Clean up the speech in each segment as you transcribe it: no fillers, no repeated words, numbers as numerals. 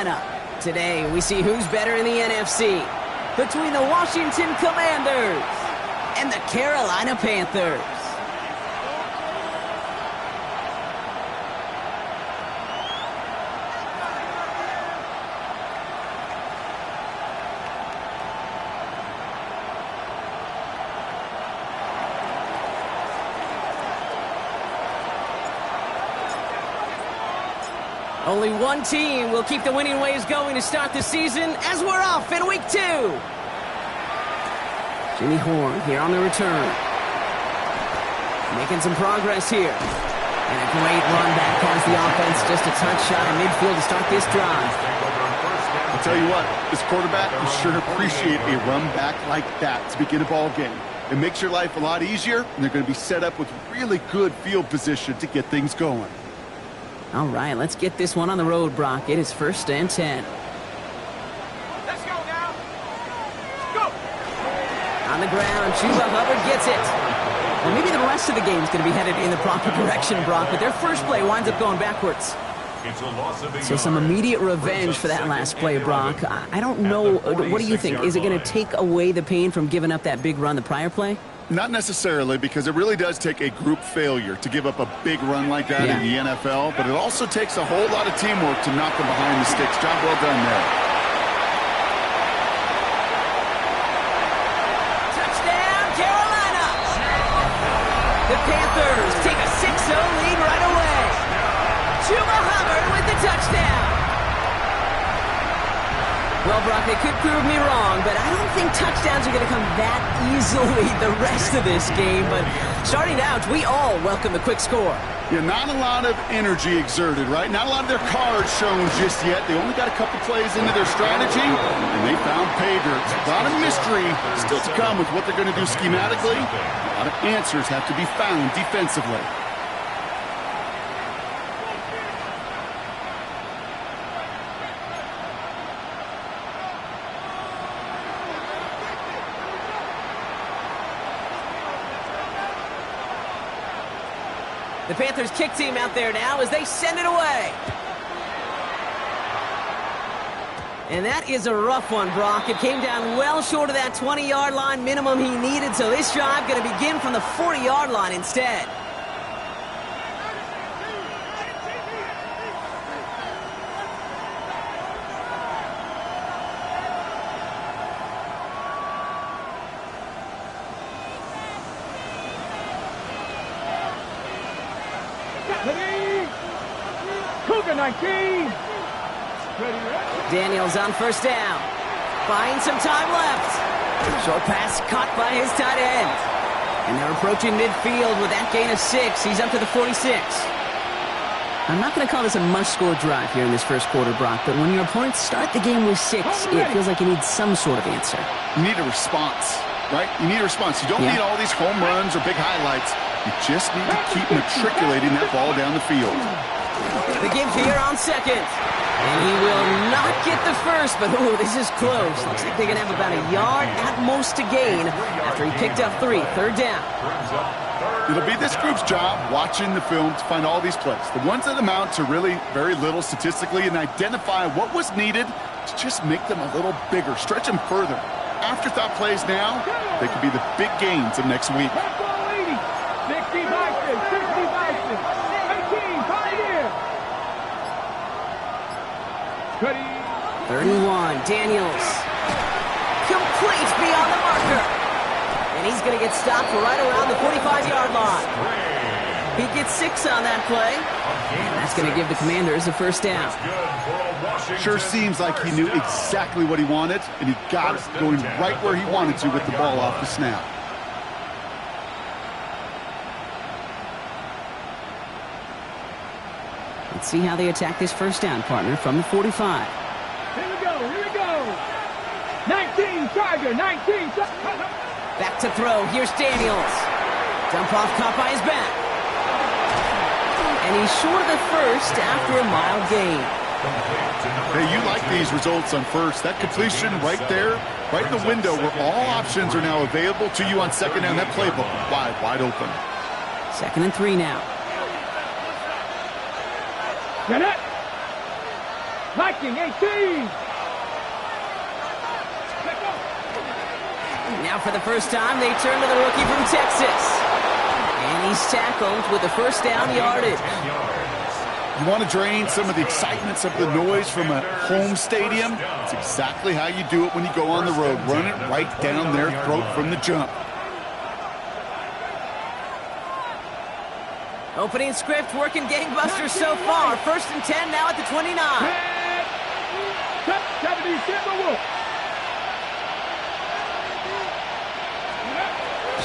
Carolina. Today, we see who's better in the NFC between the Washington Commanders and the Carolina Panthers. Only one team will keep the winning ways going to start the season as we're off in week 2. Jimmy Horn here on the return. Making some progress here. And a great run back past the offense. Just a touch shot in midfield to start this drive. I'll tell you what, this quarterback will sure appreciate a run back like that to begin a ball game. It makes your life a lot easier, and they're going to be set up with really good field position to get things going. All right, let's get this one on the road, Brock. It is 1st and 10. Let's go now. Go. On the ground, Chuba Hubbard gets it. Well, maybe the rest of the game is going to be headed in the proper direction, Brock, but their first play winds up going backwards. So some immediate revenge for that last play, Brock. I don't know. What do you think? Is it going to take away the pain from giving up that big run the prior play? Not necessarily, because it really does take a group failure to give up a big run like that in the NFL, but it also takes a whole lot of teamwork to knock them behind the sticks. Job well done there. Touchdown, Carolina! The Panthers take a 6-0 lead right away. Chuba Hubbard with the touchdown. Well, Brock, they could prove me wrong, but I don't think touchdowns are going to come that easily the rest of this game. But starting out, we all welcome the quick score. Yeah, not a lot of energy exerted, right? Not a lot of their cards shown just yet. They only got a couple plays into their strategy, and they found pay dirt. A lot of mystery still to come with what they're going to do schematically. A lot of answers have to be found defensively. The Panthers kick team out there now as they send it away. And that is a rough one, Brock. It came down well short of that 20-yard line minimum he needed, so this drive going to begin from the 40-yard line instead. Cougar 19. Daniels on 1st down. Finds some time left. Short pass caught by his tight end. And they're approaching midfield with that gain of 6. He's up to the 46. I'm not going to call this a must-score drive here in this first quarter, Brock, but when your opponents start the game with 6, it feels like you need some sort of answer. You need a response, right? You need a response. You don't need all these home runs or big highlights. You just need to keep matriculating that ball down the field. The give here on 2nd. And he will not get the first, but this is close. Looks like they're going to have about a yard at most to gain after he picked up 3. 3rd down. It'll be this group's job watching the film to find all these plays, the ones that amount to really very little statistically, and identify what was needed to just make them a little bigger, stretch them further. Afterthought plays now, they could be the big gains of next week. 60 Bison, 60 Bison, 18, Pioneer. 31, Daniels. Complete beyond the marker. And he's going to get stopped right around the 45-yard line. He gets 6 on that play. And that's going to give the Commanders a 1st down. Sure seems like he knew exactly what he wanted, and he got it going right where he wanted to with the ball off the snap. Let's see how they attack this 1st down, partner, from the 45. Here we go, here we go. 19, Charger, 19. Back to throw. Here's Daniels. Dump off caught by his back. And he's short of the 1st after a mild gain. Hey, you like these results on 1st. That completion right there, right in the window where all options are now available to you on 2nd down. That playbook wide open. 2nd and 3 now. Get it. Like Marking 18. Now for the first time, they turn to the rookie from Texas. And he's tackled with the first down yardage. You want to drain some of the excitement, of the noise from a home stadium? It's exactly how you do it when you go on the road. Run it right down their throat from the jump. Opening script working gangbusters so far. 1st and 10 now at the 29.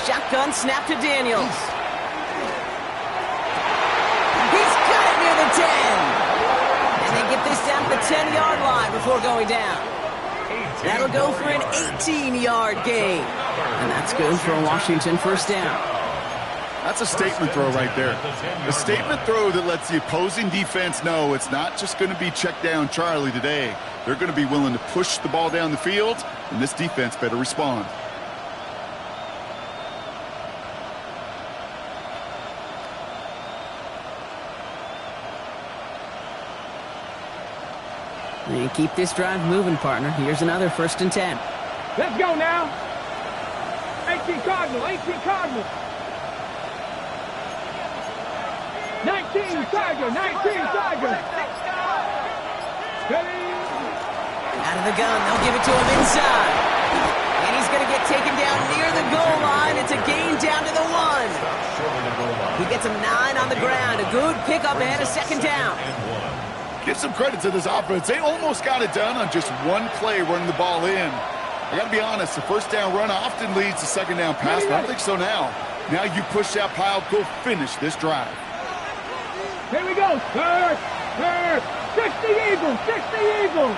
Shotgun snap to Daniels. He's got it near the 10. And they get this down to the 10-yard line before going down. That'll go for an 18-yard gain. And that's good for a Washington first down. That's a statement throw right there. A statement throw that lets the opposing defense know it's not just going to be check down Charlie today. They're going to be willing to push the ball down the field, and this defense better respond. And keep this drive moving, partner. Here's another 1st and 10. Let's go now. 18 Cardinal, 18 Cardinal. 19 Tiger, 19 Tiger. Out of the gun, they'll give it to him inside. And he's going to get taken down near the goal line. It's a gain down to the 1. He gets him 9 on the ground. A good pickup and a 2nd down. Give some credit to this offense. They almost got it done on just one play running the ball in. I got to be honest, the 1st down run often leads to 2nd down pass, but I don't think so now. Now you push that pile, go finish this drive. Here we go. Third. 60 Eagles, 60 Eagles.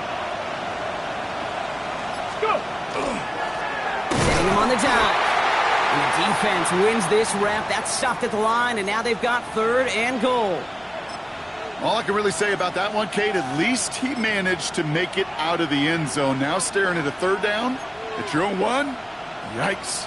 Go. Setting him on the dive. And the defense wins this rep. That's stopped at the line, and now they've got 3rd and goal. All I can really say about that one, Kate, at least he managed to make it out of the end zone. Now staring at a 3rd down at your own 1. Yikes.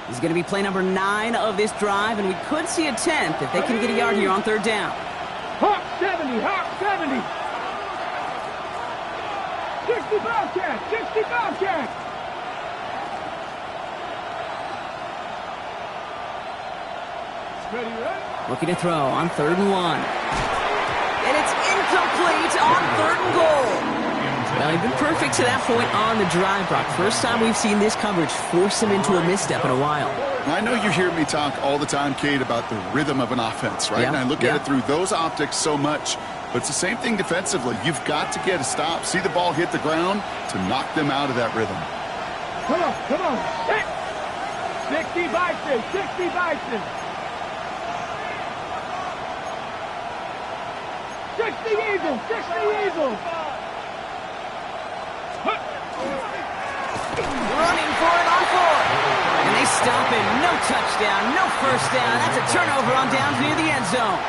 He's going to be play number 9 of this drive, and we could see a 10th if they can get a yard here on 3rd down. Hawk 70, Hawk 70. 60 Bobcat, 60 Bobcat. Ready, right? Looking to throw on 3rd and 1. And it's incomplete on 3rd and goal. Well, he's been perfect to that point on the drive, Brock. First time we've seen this coverage force him into a misstep in a while. I know you hear me talk all the time, Kate, about the rhythm of an offense, right? And I look at it through those optics so much. But it's the same thing defensively. You've got to get a stop, see the ball hit the ground to knock them out of that rhythm. Come on. 60 Bison, 60 Bison. 60 Eagles, 60 Eagles. Running for it on 4th. And they stop him. No touchdown, no 1st down. That's a turnover on downs near the end zone.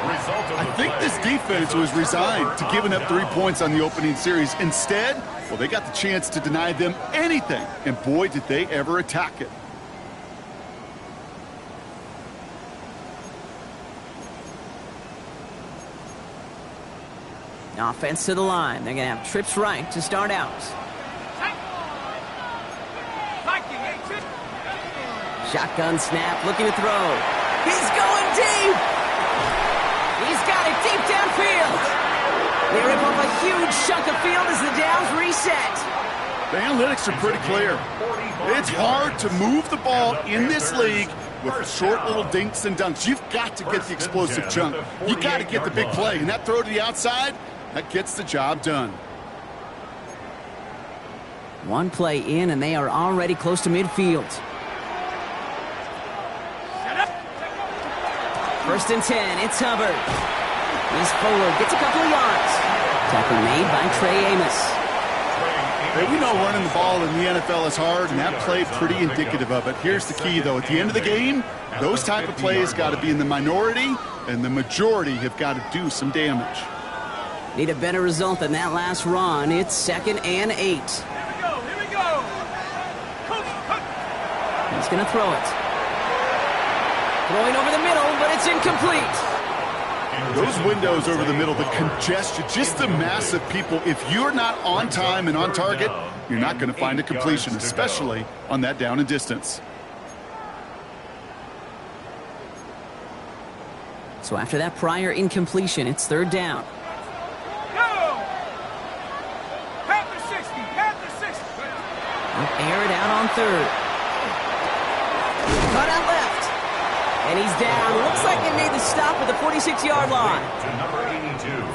I think this defense was resigned to giving up 3 points on the opening series. Instead, well, they got the chance to deny them anything. And boy, did they ever attack it. Offense to the line. They're going to have trips right to start out. Shotgun snap, looking to throw. He's going deep! He's got it deep downfield. They rip off a huge chunk of field as the downs reset. The analytics are pretty clear. It's hard to move the ball in this league with short little dinks and dunks. You've got to get the explosive chunk. You got to get the big play. And that throw to the outside, that gets the job done. One play in, and they are already close to midfield. 1st and 10, it's Hubbard. He's forward, gets a couple of yards. Tackle made by Trey Amos. Hey, we know running the ball in the NFL is hard, and that play pretty indicative of it. Here's the key, though. At the end of the game, those type of plays got to be in the minority, and the majority have got to do some damage. Need a better result than that last run. It's 2nd and 8. Here we go. He's going to throw it. Throwing over the middle, but it's incomplete. Those windows over the middle, the congestion, just the mass of people. If you're not on time and on target, you're not going to find a completion, especially on that down and distance. So after that prior incompletion, it's third down. Go! Panthers 60, Panthers 60. They'll air it out on third. Cut out left. And he's down. Looks like they made the stop at the 46-yard line.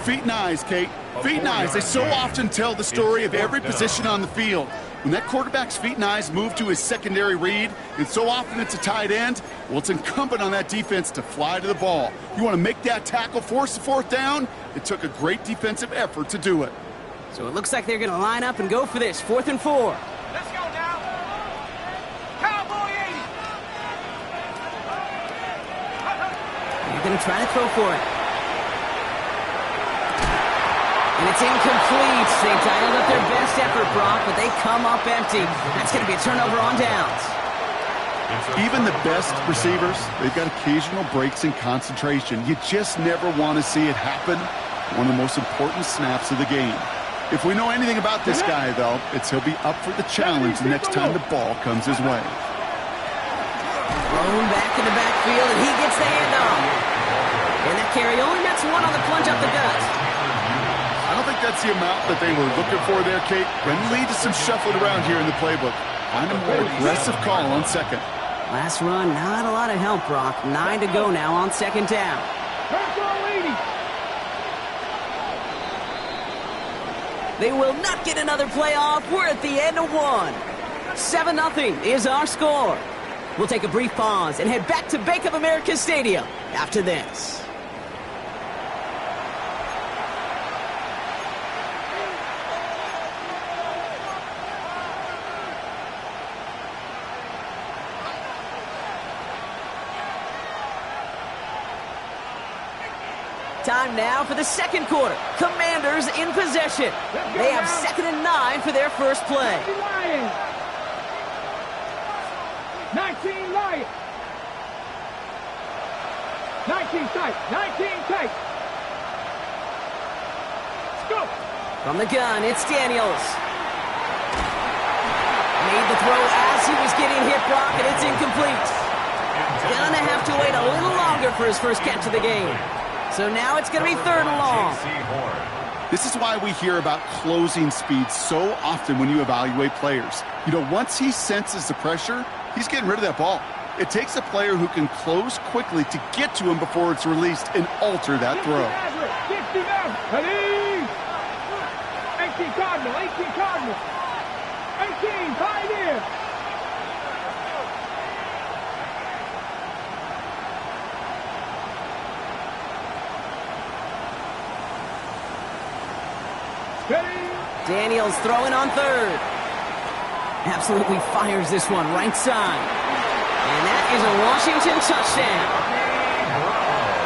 Feet and eyes, Kate. Feet and eyes. They so often tell the story of every position on the field. When that quarterback's feet and eyes move to his secondary read, and so often it's a tight end, well, it's incumbent on that defense to fly to the ball. You want to make that tackle, force the fourth down? It took a great defensive effort to do it. So it looks like they're going to line up and go for this. 4th and 4. Let's go now. Cowboy 80. They're going to try to throw for it. And it's incomplete. They dialed up their best effort, Brock, but they come up empty. That's going to be a turnover on downs. Even the best receivers, they've got occasional breaks in concentration. You just never want to see it happen. One of the most important snaps of the game. If we know anything about this guy, though, it's he'll be up for the challenge the next time the ball comes his way. Thrown back in the backfield, and he gets the handoff. And that carry only nets one on the plunge up the gut. I don't think that's the amount that they were looking for there, Kate. Going to lead to some shuffling around here in the playbook. Find a more aggressive call on second. Last run, not a lot of help, Brock. 9 to go now on second down. They will not get another playoff. We're at the end of one. 7-0 is our score. We'll take a brief pause and head back to Bank of America Stadium after this. Time now for the second quarter. Commanders in possession. They have 2nd and 9 for their first play. 19 Lions. 19 tight. 19 tight. Let's go. From the gun, it's Daniels. Made the throw as he was getting hit, Brock, and it's incomplete. Gonna have to wait a little longer for his first catch of the game. So now it's going to be 3rd and long. This is why we hear about closing speed so often when you evaluate players. You know, once he senses the pressure, he's getting rid of that ball. It takes a player who can close quickly to get to him before it's released and alter that throw. 60 down. 18 Cardinal. 18 Cardinal. 18 Pioneer. Daniels throwing on third. Absolutely fires this one right side. And that is a Washington touchdown.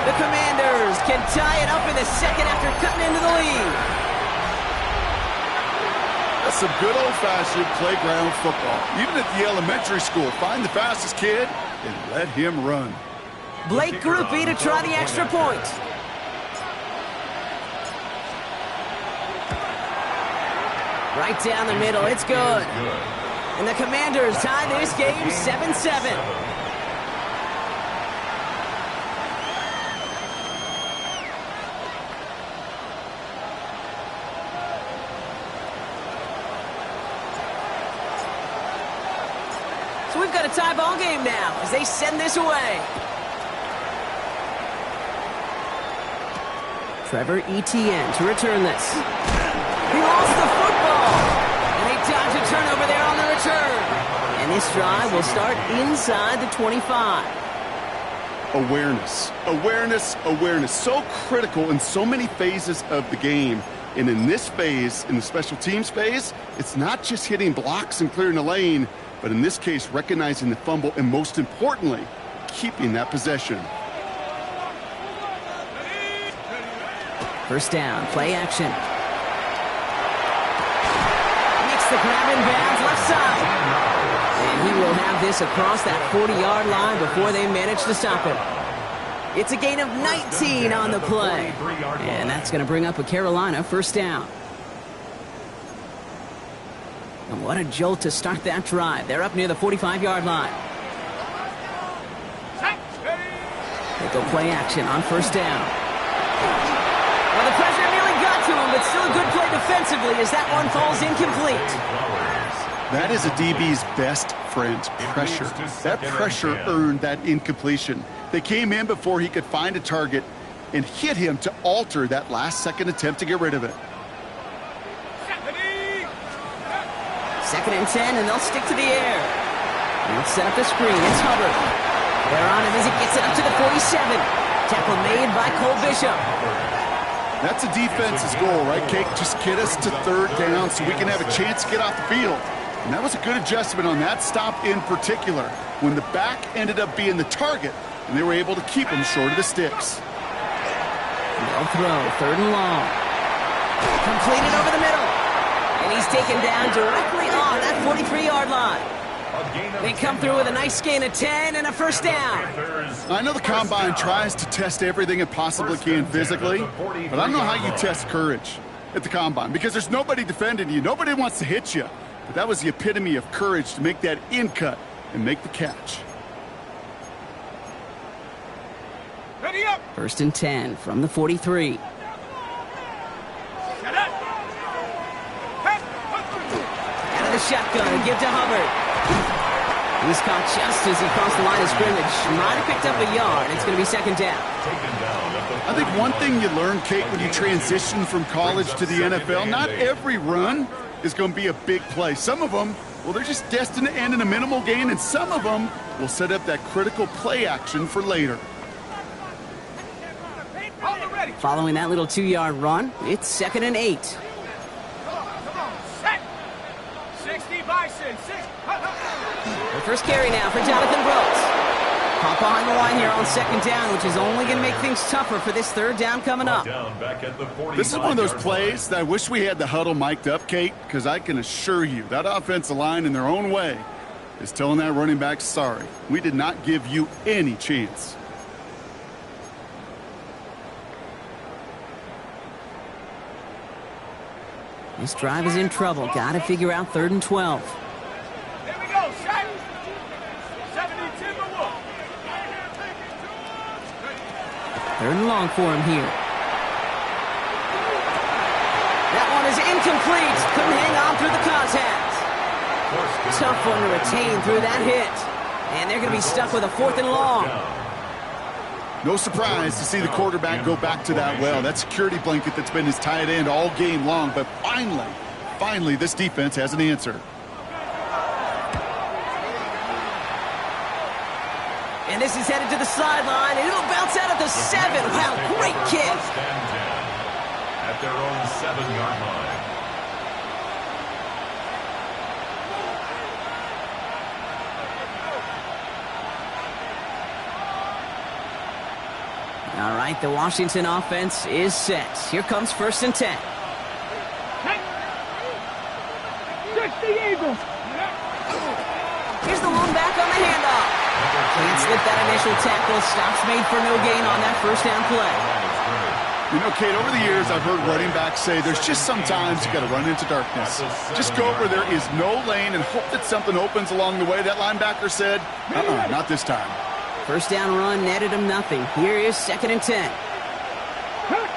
The Commanders can tie it up in the second after cutting into the lead. That's some good old-fashioned playground football. Even at the elementary school, find the fastest kid and let him run. Blake Grupe to try the extra point. Right down the middle, it's good. And the Commanders tie this game 7-7. So we've got a tie ball game now as they send this away. Trevor Etienne to return this. He lost the football. And they dodge a turnover there on the return. And this drive will start inside the 25. Awareness, awareness, awareness. So critical in so many phases of the game. And in this phase, in the special teams phase, it's not just hitting blocks and clearing the lane, but in this case, recognizing the fumble and most importantly, keeping that possession. First down, play action. The grab in bounds left side. And And he will have this across that 40-yard line before they manage to stop him. It's a gain of 19 on the play. And that's going to bring up a Carolina first down. And what a jolt to start that drive. They're up near the 45-yard line. They go play action on first down. Well, the pressure nearly got to him, but still a good play defensively as that one falls incomplete. That is a DB's best friend, pressure. That pressure earned that incompletion. They came in before he could find a target and hit him to alter that last-second attempt to get rid of it. 2nd and 10, and they'll stick to the air. They'll set up the screen. It's Hubbard. They're on him as he gets it up to the 47. Tackle made by Cole Bishop. That's a defense's goal, right, Kate? Just get us to 3rd down so we can have a chance to get off the field. And that was a good adjustment on that stop in particular, when the back ended up being the target, and they were able to keep him short of the sticks. They'll throw, 3rd and long. Completed over the middle. And he's taken down directly on that 43-yard line. They come through with a nice gain of 10 and a first down. I know the Combine tries to test everything it possibly can physically, but I don't know how you test courage at the Combine, because there's nobody defending you. Nobody wants to hit you. But that was the epitome of courage to make that in-cut and make the catch. Ready up. 1st and 10 from the 43. Out of the shotgun, give to Hubbard. He's caught just as he crossed the line of scrimmage. Might have picked up a yard. It's going to be 2nd down. I think one thing you learn, Kate, when you transition from college to the NFL, not every run is going to be a big play. Some of them, well, they're just destined to end in a minimal gain, and some of them will set up that critical play action for later. Following that little 2-yard run, it's 2nd and 8. Set. 60 Bison. 6. The first carry now for Jonathan Brooks. Caught behind the line here on 2nd down, which is only going to make things tougher for this 3rd down coming up. This is one of those plays that I wish we had the huddle mic'd up, Kate, because I can assure you that offensive line in their own way is telling that running back, sorry, we did not give you any chance. This drive is in trouble. Got to figure out 3rd and 12. Here we go. Set. 70 Timberwolf. 3rd and long for him here. That one is incomplete. Couldn't hang on through the contact. Tough one to retain through that hit. And they're going to be stuck with a 4th and long. No surprise to see the quarterback go back to that well. That security blanket that's been his tight end all game long. But finally, this defense has an answer. And this is headed to the sideline, and it'll bounce out at the 7. Wow, great kick. At their own 7-yard line. All right, the Washington offense is set. Here comes 1st and 10. 60 Eagles. Here's the lone back on the handoff. Can't slip that initial tackle. Stops made for no gain on that 1st down play. You know, Kate, over the years, I've heard running backs say there's just sometimes you got to run into darkness. Just go where there is no lane and hope that something opens along the way. That linebacker said, not this time. 1st down run netted him nothing. Here is 2nd and 10.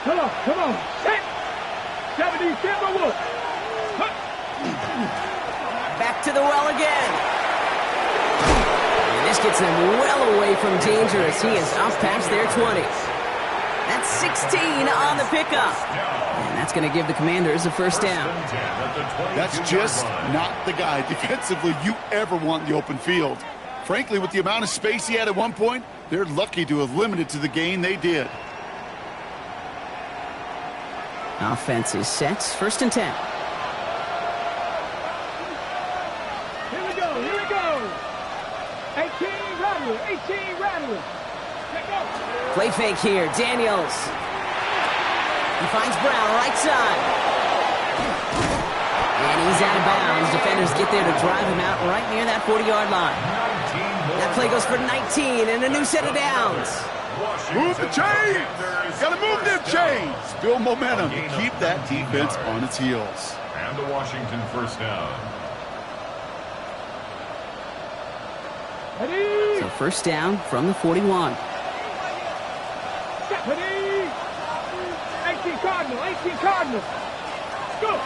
Come on. Set. 70 Timberwolf. Back to the well again. And this gets them well away from danger as he is up past their 20. That's 16 on the pickup. And that's going to give the Commanders a 1st down. That's just not the guy defensively you ever want in the open field. Frankly, with the amount of space he had at one point, they're lucky to have limited to the gain they did. Offense is set. 1st and 10. Here we go. 18 Rattler. Play fake here. Daniels. He finds Brown right side. And he's out of bounds. Defenders get there to drive him out right near that 40-yard line. That play goes for 19 and a new set of downs. Move the chains! Gotta move them chains! Build momentum to keep that defense on its heels. And the Washington first down. Ready? So first down from the 41. Ready? 18 Cardinal, 18 Cardinal. Go.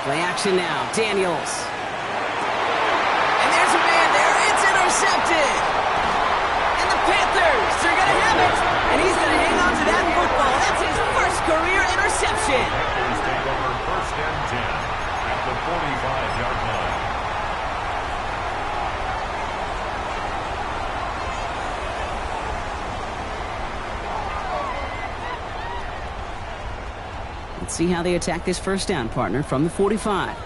Play action now. Daniels. And there's a man there. It's intercepted. And the Panthers are going to have it. And he's going to hang on to that football. That's his first career interception. Panthers take over first and 10 at the 45-yard line. Let's see how they attack this first down, partner, from the 45.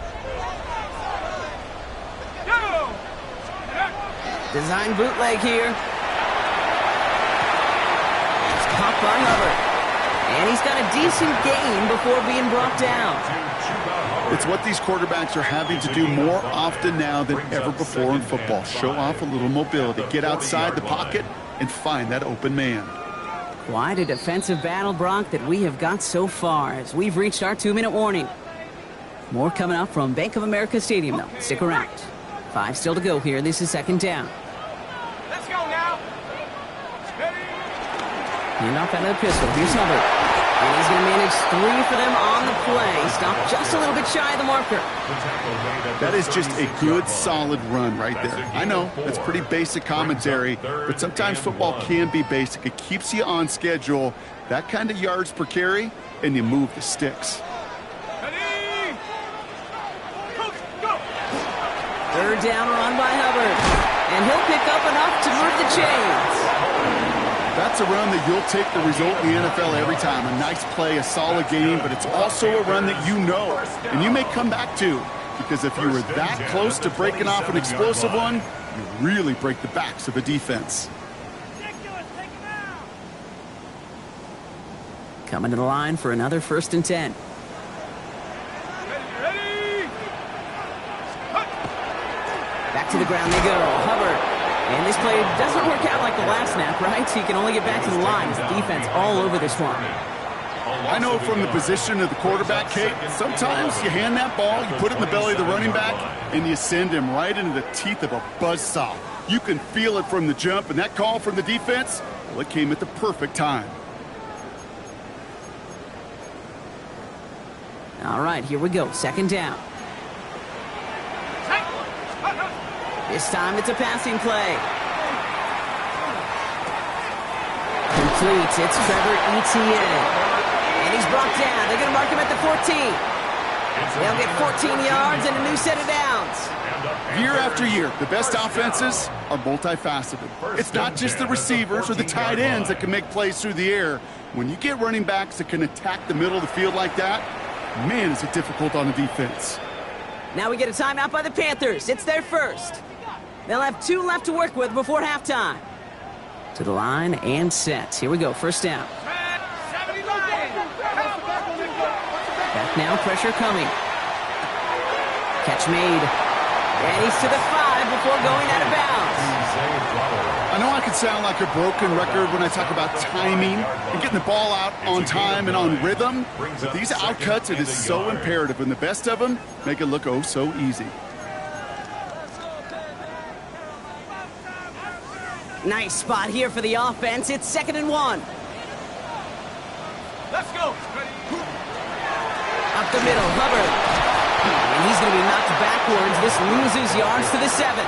Go. Design bootleg here. It's caught by Hubbard. And he's got a decent gain before being brought down. It's what these quarterbacks are having to do more often now than ever before in football. Show off a little mobility. Get outside the pocket and find that open man. Quite a defensive battle, Brock, that we have got so far as we've reached our 2-minute warning. More coming up from Bank of America Stadium, though. Stick around. 5 still to go here. This is second down. Let's go now. Hand off out of the pistol. Here's Hubbard. And he's going to manage 3 for them on the play. Stop just a little bit shy of the marker. That is just a good, solid run right there. I know, it's pretty basic commentary, but sometimes football can be basic. It keeps you on schedule, that kind of yards per carry, and you move the sticks. Ready? Go. Third down run by Hubbard. And he'll pick up enough to move the chains. That's a run that you'll take the result in the NFL every time. A nice play, a solid game, but it's also a run that you know and you may come back to, because if you were that close to breaking off an explosive one, you really break the backs of a defense. Coming to the line for another first and 10. Ready? Back to the ground they go. Hubbard. And this play doesn't work out like the last snap, right? So he can only get back to the line. His defense all over this one. I know from the position of the quarterback, Kate, sometimes you hand that ball, you put it in the belly of the running back, and you send him right into the teeth of a buzzsaw. You can feel it from the jump, and that call from the defense, well, it came at the perfect time. All right, here we go. Second down. This time it's a passing play. Complete. It's Trevor Etienne. And he's brought down. They're going to mark him at the 14. They'll get 14 yards and a new set of downs. Year after year, the best offenses are multifaceted. It's not just the receivers or the tight ends that can make plays through the air. When you get running backs that can attack the middle of the field like that, man, is it difficult on the defense. Now we get a timeout by the Panthers. It's their first. They'll have 2 left to work with before halftime. To the line and set. Here we go. First down. Back now. Pressure coming. Catch made. And he's to the 5 before going out of bounds. I know I could sound like a broken record when I talk about timing and getting the ball out on time and on rhythm, but these outcuts, it is so imperative, and the best of them make it look oh so easy. Nice spot here for the offense. It's 2nd and 1. Let's go. Up the middle, Hubbard. And he's going to be knocked backwards. This loses yards to the 7.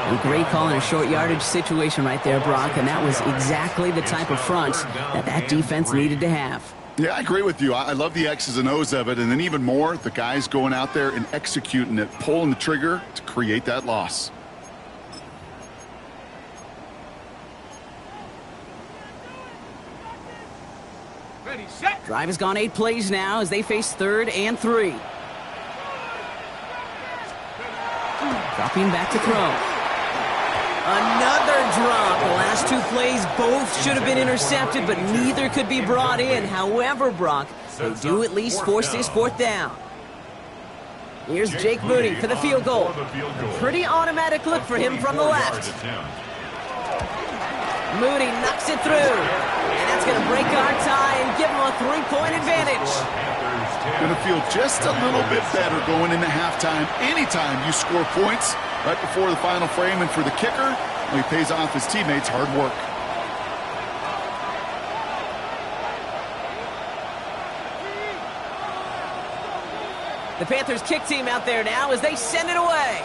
A great call in a short yardage situation right there, Brock, and that was exactly the type of front that defense needed to have. Yeah, I agree with you. I love the X's and O's of it, and then even more, the guys going out there and executing it, pulling the trigger to create that loss. Ready, set. Drive has gone 8 plays now as they face 3rd and 3. Dropping back to throw. Another drop. The last 2 plays both should have been intercepted, but neither could be brought in. However, Brock, they do at least force this 4th down. Here's Jake Moody for the field goal. Pretty automatic look for him from the left. Moody knocks it through. And that's going to break our tie and give him a 3-point advantage. Going to feel just a little bit better going into halftime. Anytime you score points right before the final frame, and for the kicker, well, he pays off his teammates' hard work. The Panthers kick team out there now as they send it away.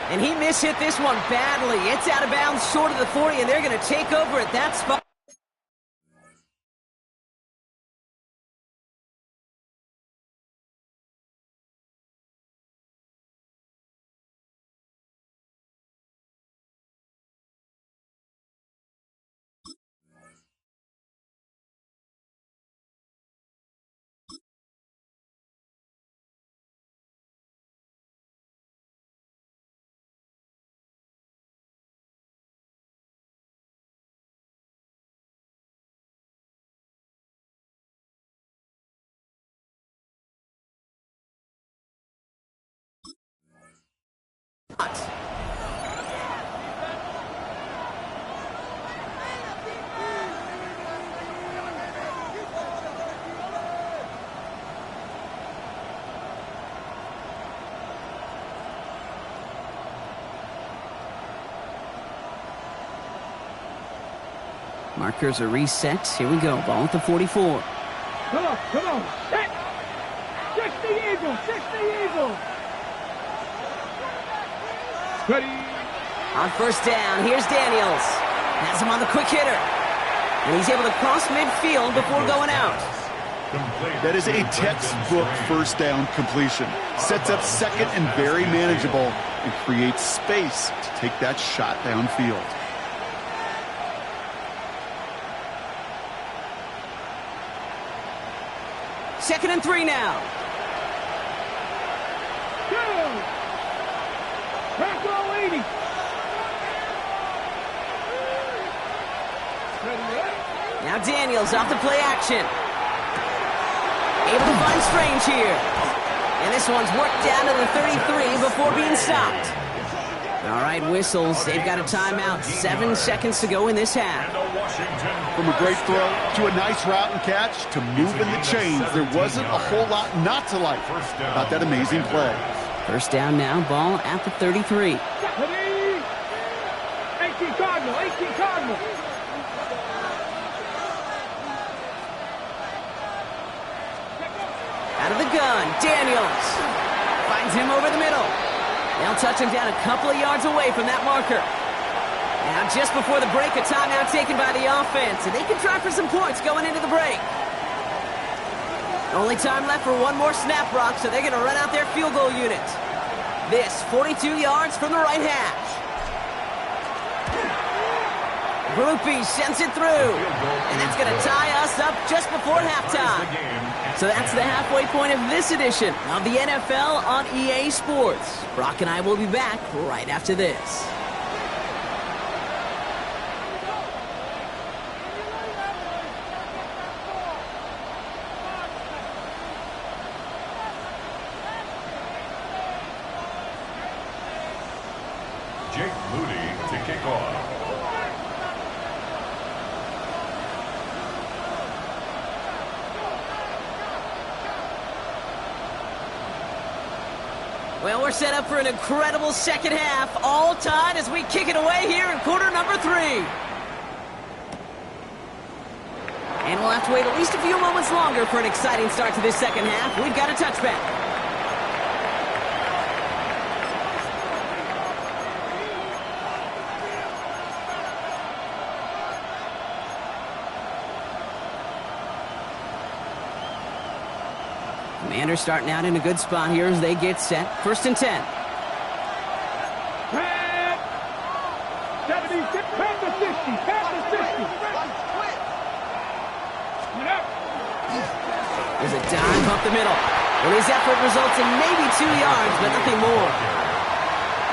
And he mishit this one badly. It's out of bounds short of the 40, and they're going to take over at that spot. Markers are reset. Here we go. Ball at the 44. Come on. Set. 60 Eagles. Ready. On first down, here's Daniels. Has him on the quick hitter. And he's able to cross midfield before going out. That is a textbook first down completion. Sets up second and very manageable, and creates space to take that shot downfield. Second and 3 now. Back row 80. Now Daniels off the play action. Able to find Strange here. And this one's worked down to the 33 before being stopped. All right, whistles. They've got a timeout. 7 seconds to go in this half. From a great throw to a nice route and catch to moving the chains, there wasn't a whole lot not to like about that amazing play. First down now, ball at the 33. 18 Cardinal. Out of the gun, Daniels finds him over the middle. They'll touch him down a couple of yards away from that marker. Now just before the break, a timeout taken by the offense, and they can try for some points going into the break. Only time left for one more snap, Brock, so they're going to run out their field goal unit. This, 42 yards from the right hash. Groupie sends it through, and that's going to tie us up just before halftime. So that's the halfway point of this edition of the NFL on EA Sports. Brock and I will be back right after this. Jake Moody to kick off. Well, we're set up for an incredible second half, all tied as we kick it away here in quarter number 3. And we'll have to wait at least a few moments longer for an exciting start to this second half. We've got a touchback. Commanders starting out in a good spot here as they get set. First and 10. Pat! 76, pat the 50, pat the 50. There's a dive up the middle. And his effort results in maybe 2 yards, but nothing more.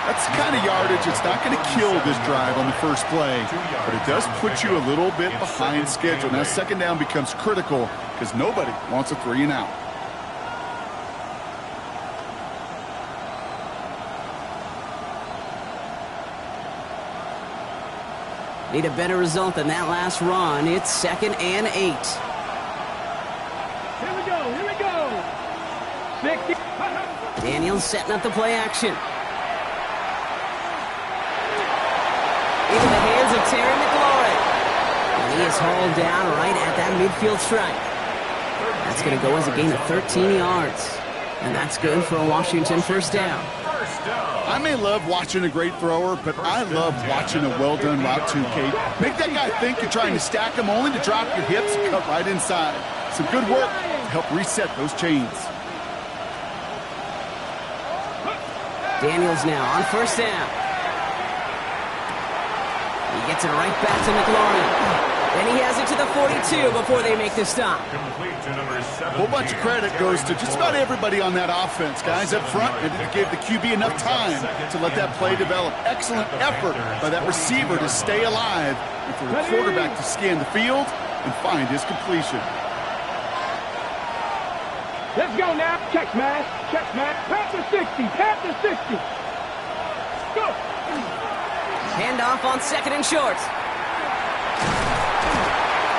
That's the kind of yardage it's not going to kill this drive on the first play, but it does put you a little bit behind schedule. Now second down becomes critical because nobody wants a 3 and out. Need a better result than that last run. It's 2nd and 8. Here we go. Here we go. 60. Daniels setting up the play action. Into the hands of Terry McLaurin. And he is hauled down right at that midfield stripe. That's going to go as a gain of 13 yards. And that's good for a Washington first down. I may love watching a great thrower, but I love watching a well-done route too, Kate. Make that guy think you're trying to stack him only to drop your hips and cut right inside. Some good work to help reset those chains. Daniels now on first down. He gets it right back to McLaurin. Then he has it to the 42 before they make the stop. A whole bunch of credit goes to just about everybody on that offense. Guys up front, and it gave the QB enough time to let that play develop. Excellent effort by that receiver to stay alive and for the quarterback to scan the field and find his completion. Let's go now. Check smash. Check smash. Panther 60. Panther 60. Go. Handoff on 2nd and short.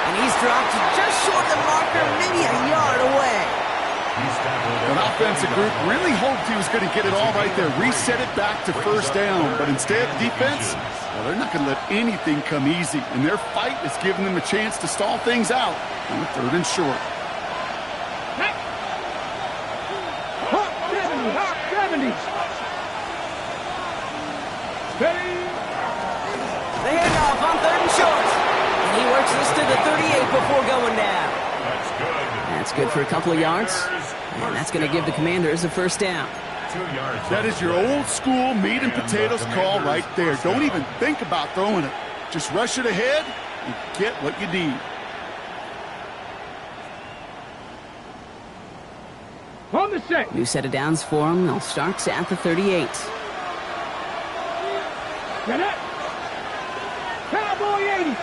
And he's dropped just short of the marker, maybe a yard away. An offensive group really hoped he was going to get it all right there, reset it back to first down. But instead, defense, well, they're not going to let anything come easy. And their fight is giving them a chance to stall things out on the 3rd and short. Hawk 70. Hawk 70. Ready. The handoff on 3rd and short. And he works this to the 38 before going down. That's good for a couple of yards. And that's going to give the Commanders a first down. That is your old school meat and potatoes call right there. Don't even think about throwing it. Just rush it ahead and get what you need. On the set. New set of downs for him. They'll start at the 38. Get it. Cowboy 80.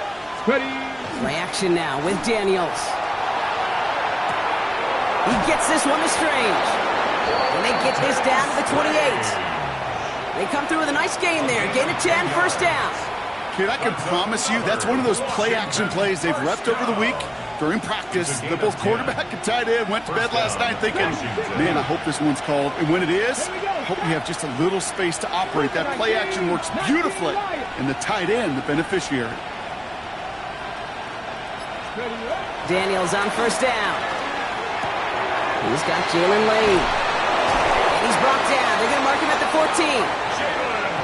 Ready. Play action now with Daniels. He gets this one to Strange. And they get this down to the 28. They come through with a nice gain there. Gain of 10, first down. Kid, I can promise you that's one of those play-action plays they've repped over the week during practice. The both quarterback and tight end went to bed last night thinking, man, I hope this one's called. And when it is, I hope you have just a little space to operate. That play-action works beautifully, and the tight end, the beneficiary. Daniels on first down. He's got Jalen Lane. And he's brought down. They're going to mark him at the 14.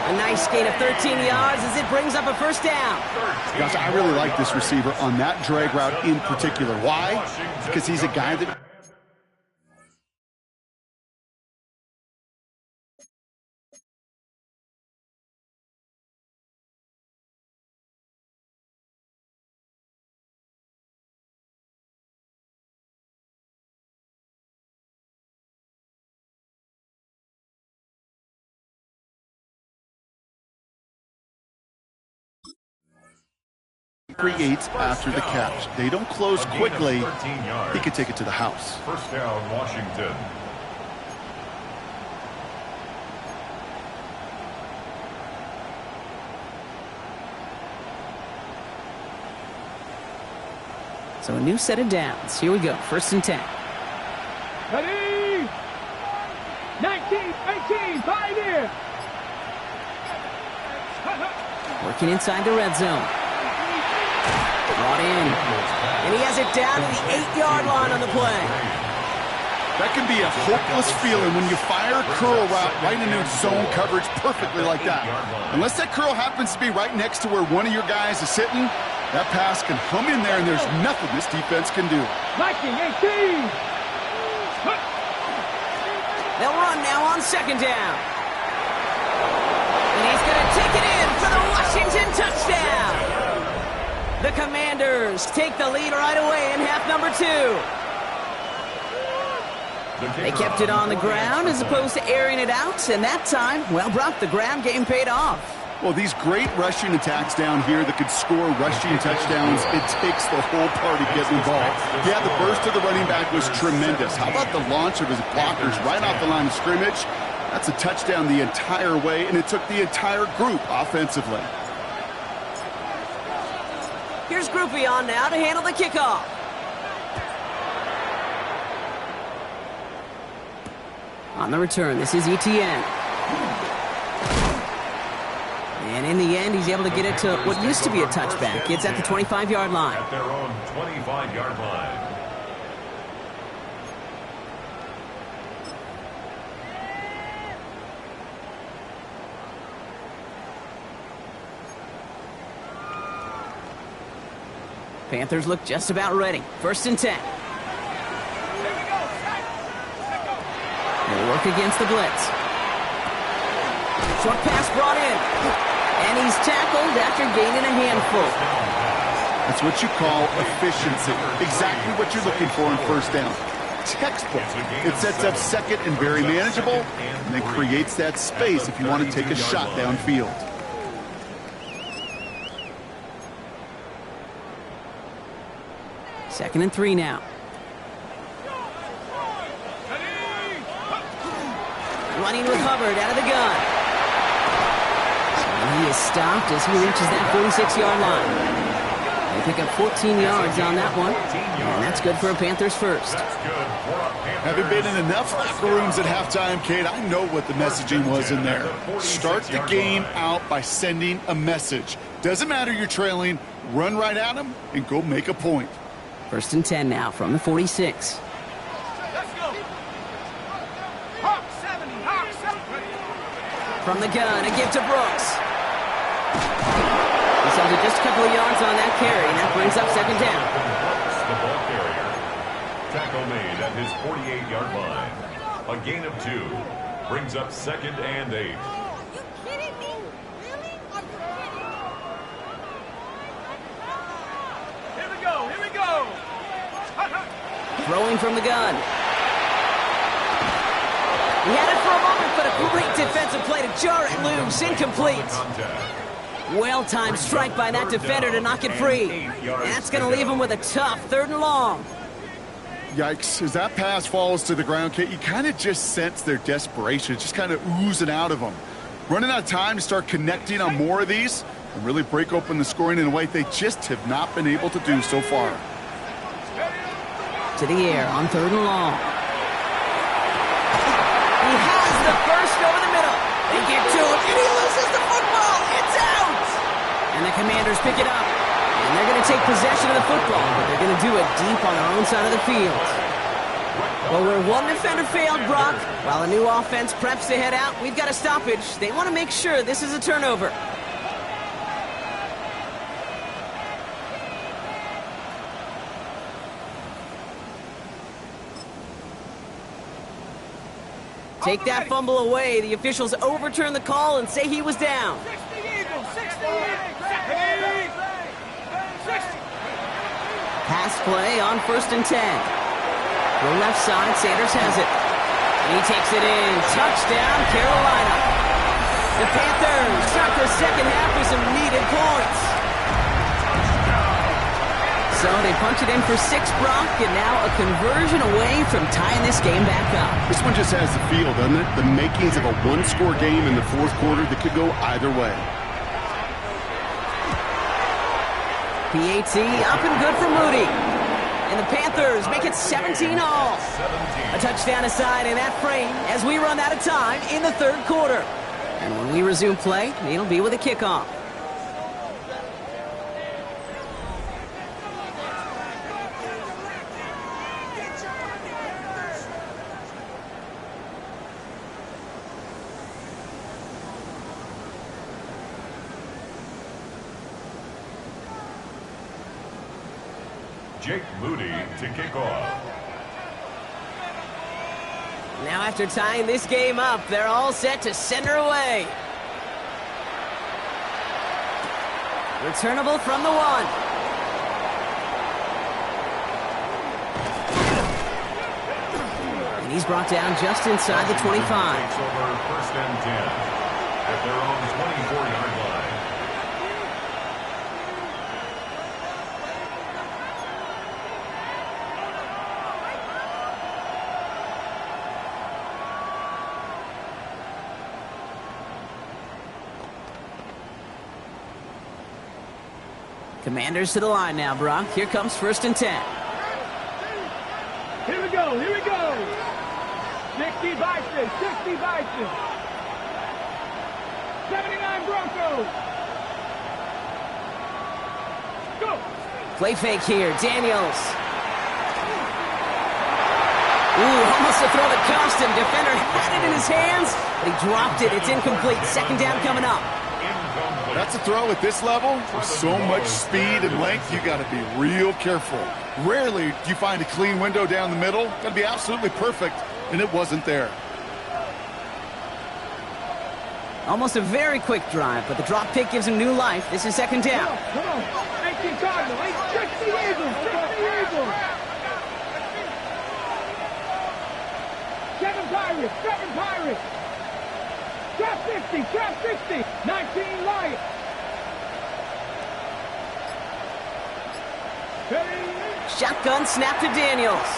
A nice gain of 13 yards as it brings up a first down. Gosh, I really like this receiver on that drag route in particular. Why? Because he's a guy that... creates after the catch. They don't close quickly. He could take it to the house. First down, Washington. So a new set of downs. Here we go. 1st and 10. Ready. 19, 18, pioneer. Working inside the red zone. Brought in. And he has it down to the 8-yard line on the play. That can be a hopeless feeling when you fire a curl route right into zone coverage perfectly like that. Unless that curl happens to be right next to where one of your guys is sitting, that pass can hum in there and there's nothing this defense can do. Viking 18. They'll run now on 2nd down. And he's going to take it in for the Washington touchdown. The Commanders take the lead right away in half number 2. They kept it on the ground as opposed to airing it out, and that time, well, Brock, the ground game paid off. Well, these great rushing attacks down here that could score rushing touchdowns, it takes the whole party getting involved. Yeah, the burst of the running back was tremendous. How about the launch of his blockers right off the line of scrimmage? That's a touchdown the entire way, and it took the entire group offensively. Here's Groupie on now to handle the kickoff. On the return, this is Etienne. And in the end, he's able to get it to what used to be a touchback. It's at the 25-yard line. At their own 25-yard line. Panthers look just about ready. 1st and 10. They'll work against the blitz. Short pass brought in. And he's tackled after gaining a handful. That's what you call efficiency. Exactly what you're looking for in 1st down. Textbook. It sets up 2nd and very manageable, and then creates that space if you want to take a shot downfield. Second and 3 now. Running with Hubbard out of the gun. And he is stopped as he reaches that 46-yard line. They pick up 14 yards on that one, and that's good for a Panthers first. Having been in enough locker rooms at halftime, Kate, I know what the messaging was in there. Start the game out by sending a message. Doesn't matter you're trailing, run right at them and go make a point. 1st and 10 now from the 46. From the gun, a give to Brooks. He sells it just a couple of yards on that carry, and that brings up 2nd down. The ball carrier. Tackle made at his 48-yard line. A gain of 2. Brings up 2nd and 8. You kidding me? Really? Are you kidding? Here we go. Here we go. Throwing from the gun. He had it for a moment, but a great defensive play to jar it loose. Incomplete. Well-timed strike by that defender to knock it free. And that's going to leave him with a tough 3rd and long. Yikes. As that pass falls to the ground, Kate, you kind of just sense their desperation. It's just kind of oozing out of them. Running out of time to start connecting on more of these and really break open the scoring in a way they just have not been able to do so far. To the air on 3rd and long. He has the first over the middle. They get to him, and he loses the football. It's out! And the Commanders pick it up. And they're going to take possession of the football, but they're going to do it deep on their own side of the field. Well, where one defender failed, Brock, while a new offense preps to head out, we've got a stoppage. They want to make sure this is a turnover. Take that fumble away. The officials overturn the call and say he was down. 60 Eagles. 60 Pass play on 1st and 10. The left side, Sanders has it. And he takes it in. Touchdown, Carolina. The Panthers start the 2nd half with some needed points. So they punch it in for 6, Brock, and now a conversion away from tying this game back up. This one just has the feel, doesn't it? The makings of a one-score game in the 4th quarter that could go either way. PAT up and good for Moody. And the Panthers make it 17 all. A touchdown aside in that frame as we run out of time in the 3rd quarter. And when we resume play, it'll be with a kickoff. Jake Moody to kick off. Now after tying this game up, they're all set to send her away. Returnable from the 1. And he's brought down just inside the 25. Takes over 1st and 10 at their own 24-yard line. Commanders to the line now, Brock. Here comes 1st and 10. Here we go, here we go. 60 Bison, 60 Bison. 79 Broncos. Go. Play fake here, Daniels. Ooh, almost a throw that cost him. Defender had it in his hands, but he dropped it. It's incomplete. 2nd down coming up. That's a throw at this level. With so much speed and length, you got to be real careful. Rarely do you find a clean window down the middle. Got to be absolutely perfect, and it wasn't there. Almost a very quick drive, but the drop pick gives him new life. This is 2nd down. Come on. 18 Cardinal, 60 Eagles, 60 Eagles. 7 Pirates, 7 Pirates. Trap 60, trap 60. 19 Lions. Shotgun snap to Daniels.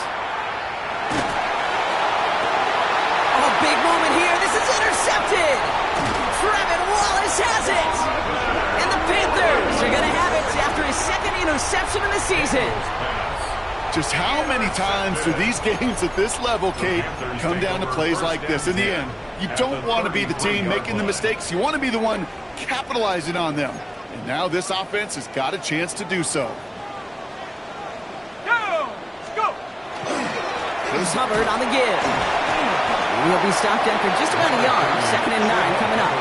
Oh, big moment here. This is intercepted. Trevin Wallace has it. And the Panthers are going to have it after his 2nd interception of the season. Just how many times do these games at this level, Kate, come down to plays like this? In the end, you don't want to be the team making the mistakes. You want to be the one capitalizing on them. And now this offense has got a chance to do so. Here's Hubbard on the give. He'll be stopped after just about a yard. 2nd and 9 coming up.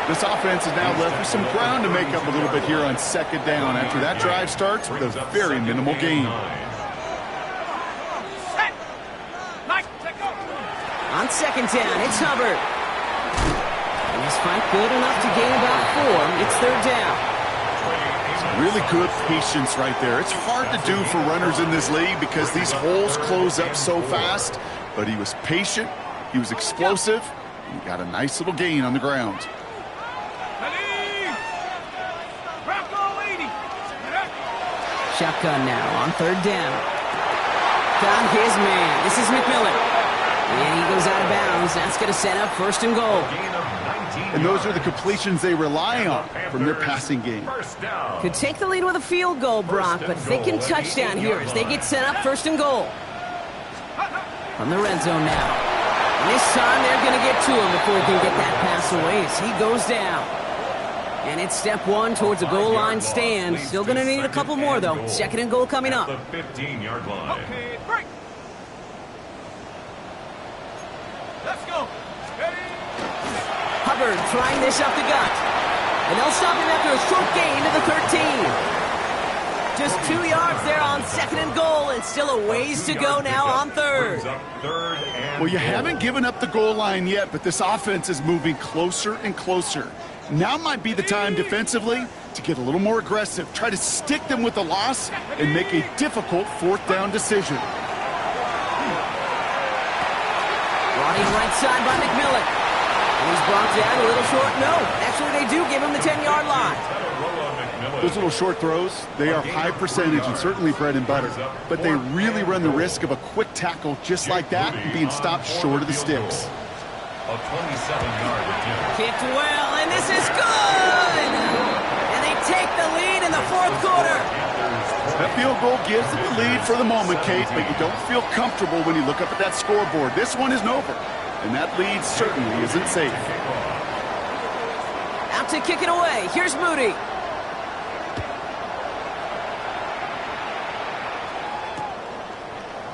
This offense is now left with some ground to make up a little bit here on 2nd down after that drive starts with a very minimal gain. On 2nd down, it's Hubbard. And he's fight good enough to gain about 4. It's 3rd down. Really good patience right there. It's hard to do for runners in this league because these holes close up so fast. But he was patient, he was explosive, and he got a nice little gain on the ground. Shotgun now on 3rd down. Got his man. This is McMillan. And he goes out of bounds. That's going to set up 1st and goal. And those are the completions they rely on from their passing game. Could take the lead with a field goal, Brock, but thinking touchdown here as they get set up 1st and goal. From the red zone now. And this time they're going to get to him before he can get that pass away as he goes down. And it's step 1 towards a goal line stand. Still going to need a couple more, though. 2nd and goal coming up. The 15-yard line. Okay, break. Let's go. Hubbard trying this up the gut. And they'll stop him after a short gain to the 13. Just 2 yards there on 2nd and goal, and still a ways to go now on 3rd. Well, you haven't given up the goal line yet, but this offense is moving closer and closer. Now might be the time defensively to get a little more aggressive. Try to stick them with the loss and make a difficult 4th down decision. Brought in right side by McMillan. And he's brought down a little short. No, actually they do give him the 10-yard line. Those little short throws, they are high percentage and certainly bread and butter. But they really run the risk of a quick tackle just like that and being stopped short of the sticks. A 27-yard attempt. Kicked well, and this is good! And they take the lead in the 4th quarter. That field goal gives them the lead for the moment, Kate, but you don't feel comfortable when you look up at that scoreboard. This one isn't over, and that lead certainly isn't safe. Out to kick it away. Here's Moody.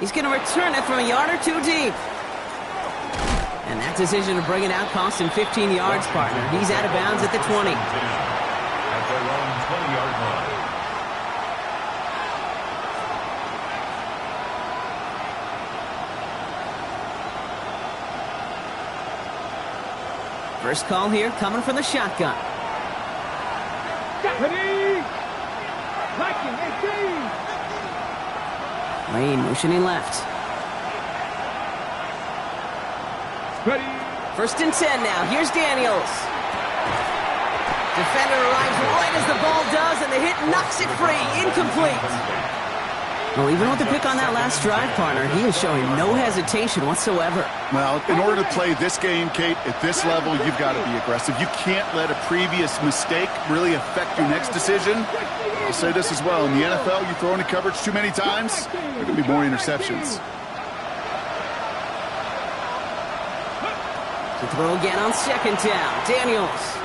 He's going to return it from a yard or 2 deep. And that decision to bring it out cost him 15 yards, partner. He's out of bounds at the 20. At their own 20-yard line. First call here coming from the shotgun. Lane motioning left. Ready. 1st and 10 now. Here's Daniels. Defender arrives right as the ball does, and the hit knocks it free. Incomplete. Well, even with the pick on that last drive, partner, he is showing no hesitation whatsoever. Well, in order to play this game, Kate, at this level, you've got to be aggressive. You can't let a previous mistake really affect your next decision. I'll say this as well. In the NFL, you throw into coverage too many times, there are going to be more interceptions. To throw again on second down. Daniels.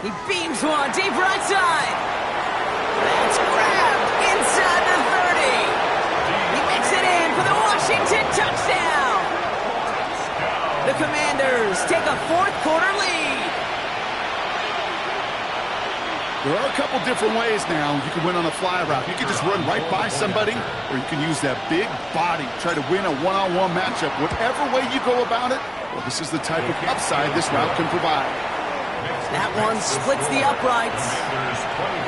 He beams one deep right side. That's grabbed inside the 30. He makes it in for the Washington touchdown. The Commanders take a fourth-quarter lead. There are a couple different ways now you can win on a fly route. You can just run right by somebody, or you can use that big body, try to win a one-on-one matchup. Whatever way you go about it, well, this is the type of upside this route can provide. That one splits the uprights.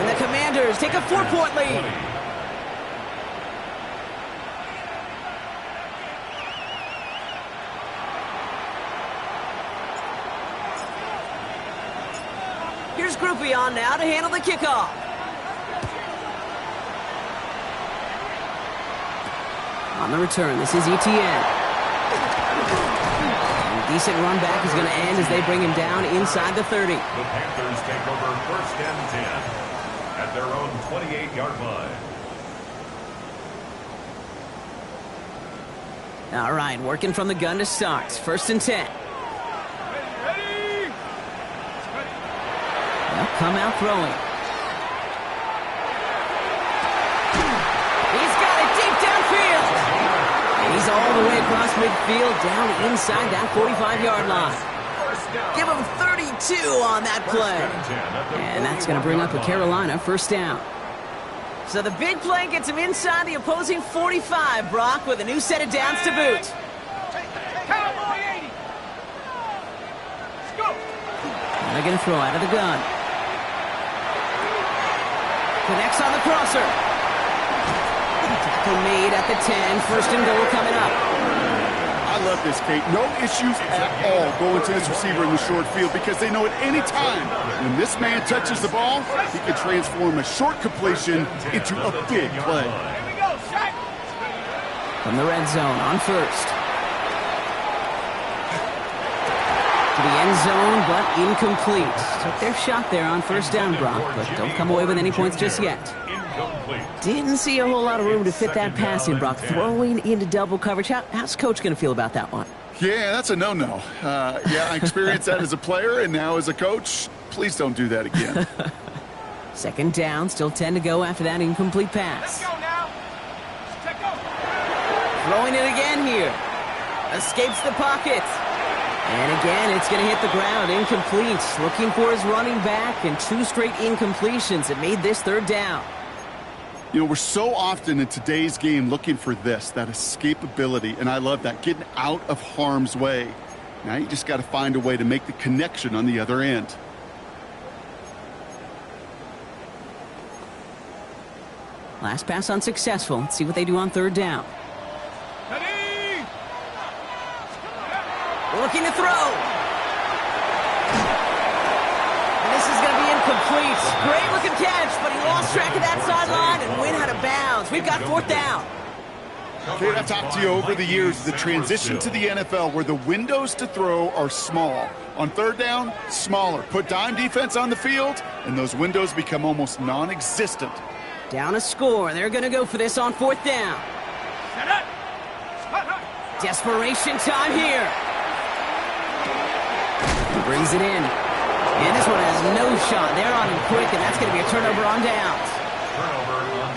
And the Commanders take a 4-point lead. Here's Groupie on now to handle the kickoff. On the return, this is ETN. Decent run back is going to end as they bring him down inside the 30. The Panthers take over first and 10 at their own 28-yard line. All right, working from the gun to start. First and 10. They'll come out throwing. He's got it deep downfield. He's all the way across midfield, down inside that 45-yard line. Give him 32 on that play. And that's going to bring up a Carolina first down. So the big play gets him inside the opposing 45, Brock, with a new set of downs to boot. Cowboy 80. Let's go. They're going to throw out of the gun. Connects on the crosser. Tackle made at the 10. First and goal coming up. I love this, Kate. No issues at all going to this receiver in the short field because they know at any time when this man touches the ball, he can transform a short completion into a big play. Here we go, shot. From the red zone on first. To the end zone, but incomplete. Took their shot there on first down, Brock, but don't come away with any points just yet. Didn't see a whole lot of room to fit that pass in, Brock. Throwing into double coverage. How's Coach going to feel about that one? Yeah, that's a no-no. Yeah, I experienced that as a player and now as a coach. Please don't do that again. Second down, still 10 to go after that incomplete pass. Let's go now. Check go. Throwing it again here. Escapes the pocket. And again, it's going to hit the ground. Incomplete. Looking for his running back, and 2 straight incompletions. It made this third down. You know, we're so often in today's game looking for this, that escapability, and I love that, getting out of harm's way. Now you just got to find a way to make the connection on the other end. Last pass unsuccessful. Let's see what they do on third down. Ready. Looking to throw. And this is going to be incomplete. Great looking catch, but he lost track of that sideline and went out of bounds. We've got fourth down. Kate, I've talked to you over the years, the transition to the NFL where the windows to throw are small. On third down, smaller. Put dime defense on the field, and those windows become almost non-existent. Down a score. They're going to go for this on fourth down. Set up. Desperation time here. He brings it in. And this one has no shot. They're on him quick, and that's going to be a turnover on downs.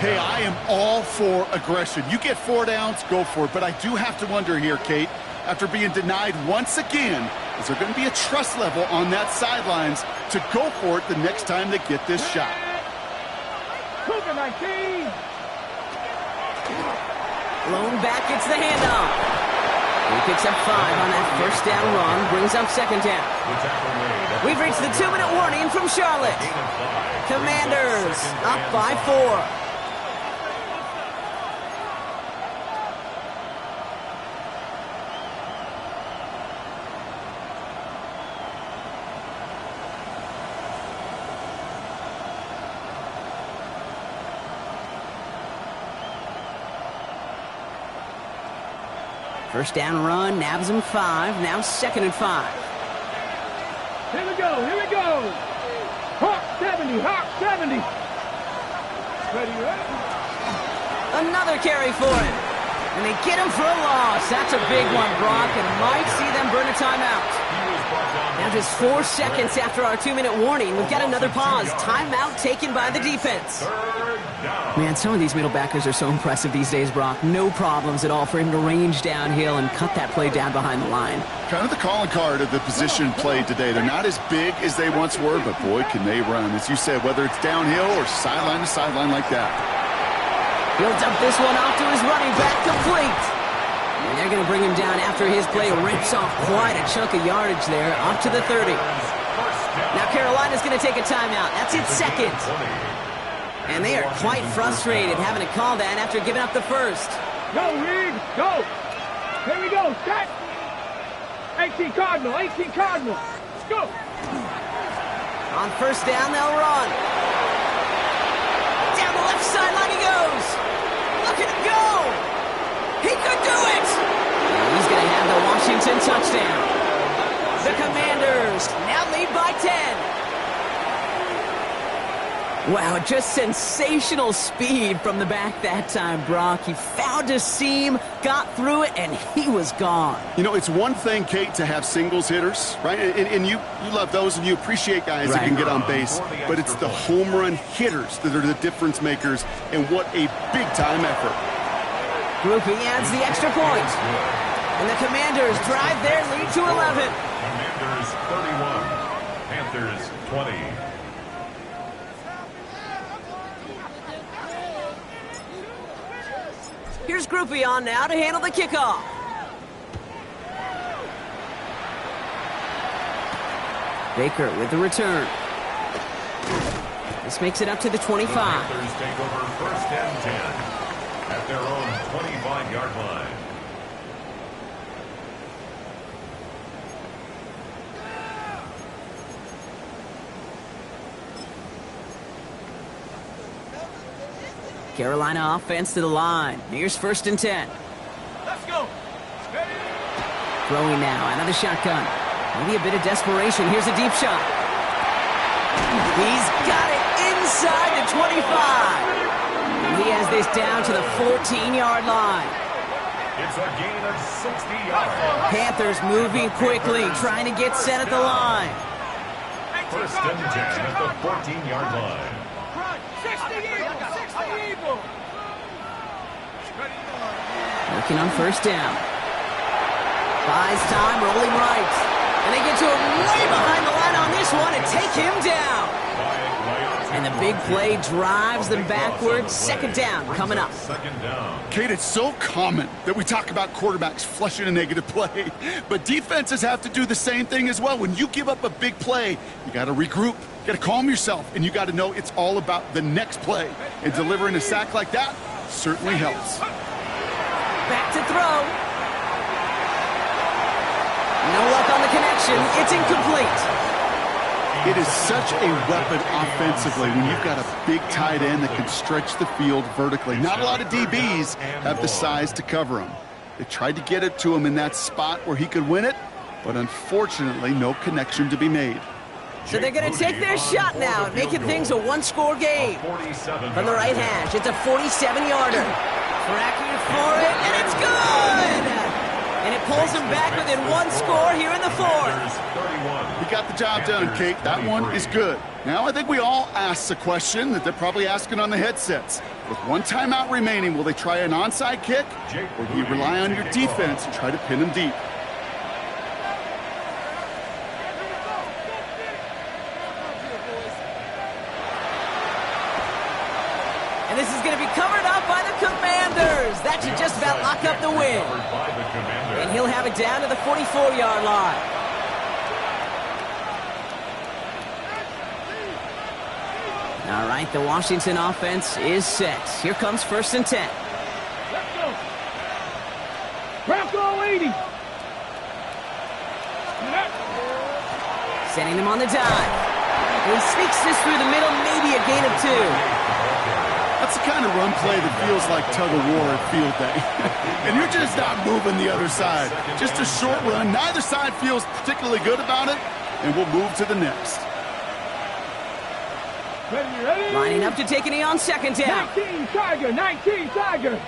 Hey, I am all for aggression. You get 4 downs, go for it. But I do have to wonder here, Kate, after being denied once again, is there going to be a trust level on that sidelines to go for it the next time they get this shot? Cougar 19. Blown back, gets the handoff. He picks up 5 on that first down run, brings up second down. We've reached the 2-minute warning from Charlotte. Commanders up by 4. First down run, nabs him 5, now second and 5. Here we go. Hawk 70. Hawk 70. Another carry for him. And they get him for a loss. That's a big one, Brock, and might see them burn a timeout. Now just 4 seconds after our 2-minute warning, we've got another pause. Timeout taken by the defense. Man, some of these middle backers are so impressive these days, Brock. No problems at all for him to range downhill and cut that play down behind the line. Kind of the calling card of the position played today. They're not as big as they once were, but boy, can they run. As you said, whether it's downhill or sideline to sideline like that. He'll dump this one off to his running back, complete. And they're going to bring him down after his play rips off quite a chunk of yardage there, up to the 30. Now Carolina's going to take a timeout. That's its second. And they are quite frustrated having to call that after giving up the first. Go, Reed, go. Here we go, set. 18 Cardinal, 18 Cardinal. Let's go. On first down, they'll run. Down the left sideline he goes. Look at him go. He could do it. And he's going to have the Washington touchdown. The Commanders now lead by 10. Wow, just sensational speed from the back that time, Brock. He found a seam, got through it, and he was gone. You know, it's one thing, Kate, to have singles hitters, right? And you love those, and you appreciate guys that can get on base. But it's the home run hitters that are the difference makers, and what a big-time effort. Groupie adds the extra point. And the Commanders drive their lead to 11. Commanders 31, Panthers 20. Here's Groupie on now to handle the kickoff. Baker with the return. This makes it up to the 25. The Panthers take over first and 10 at their own 25-yard line. Carolina offense to the line. Here's first and 10. Let's go. Throwing now, another shotgun. Maybe a bit of desperation. Here's a deep shot. He's got it inside the 25. And he has this down to the 14-yard line. It's a gain of 60 yards. Panthers moving quickly, trying to get set at the line. First and 10 at the 14-yard line. 60 Eagles, 60 Eagles. Working on first down. Buys time, rolling right. And they get to him way behind the line on this one and take him down. And the big play drives them backwards. Second down coming up. Second down. Kate, it's so common that we talk about quarterbacks flushing a negative play, but defenses have to do the same thing as well. When you give up a big play, you got to regroup, you got to calm yourself, and you got to know it's all about the next play. And delivering a sack like that certainly helps. Back to throw. No luck on the connection. It's incomplete. It is such a weapon offensively when you've got a big tight end that can stretch the field vertically. Not a lot of DBs have the size to cover him. They tried to get it to him in that spot where he could win it, but unfortunately, no connection to be made. So they're going to take their shot now, making things a one-score game. From the right hash, it's a 47-yarder. Tracking for it, and it's good! And it pulls them back within one score here in the fourth. He got the job done, Kate. That one is good. Now I think we all ask the question that they're probably asking on the headsets. With one timeout remaining, will they try an onside kick? Or do you rely on your defense and try to pin them deep? And this is going to be covered up by the Commanders. That should just about lock up the win. And he'll have it down to the 44-yard line. All right, the Washington offense is set. Here comes first and 10. Let's go. Bronco 80. Sending him on the dive. He sneaks this through the middle, maybe a gain of 2. That's the kind of run play that feels like tug-of-war at field day. And you're just not moving the other side. Just a short run. Neither side feels particularly good about it, and we'll move to the next. Ready? Lining up to take a knee on second down. 19 Tiger, 19 Tiger.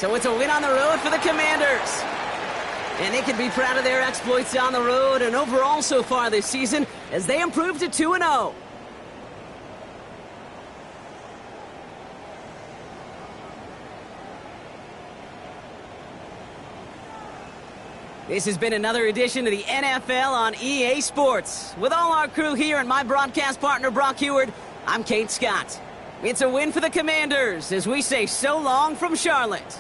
So it's a win on the road for the Commanders. And they can be proud of their exploits on the road and overall so far this season as they improve to 2-0. This has been another edition of the NFL on EA Sports. With all our crew here and my broadcast partner Brock Heward, I'm Kate Scott. It's a win for the Commanders as we say so long from Charlotte.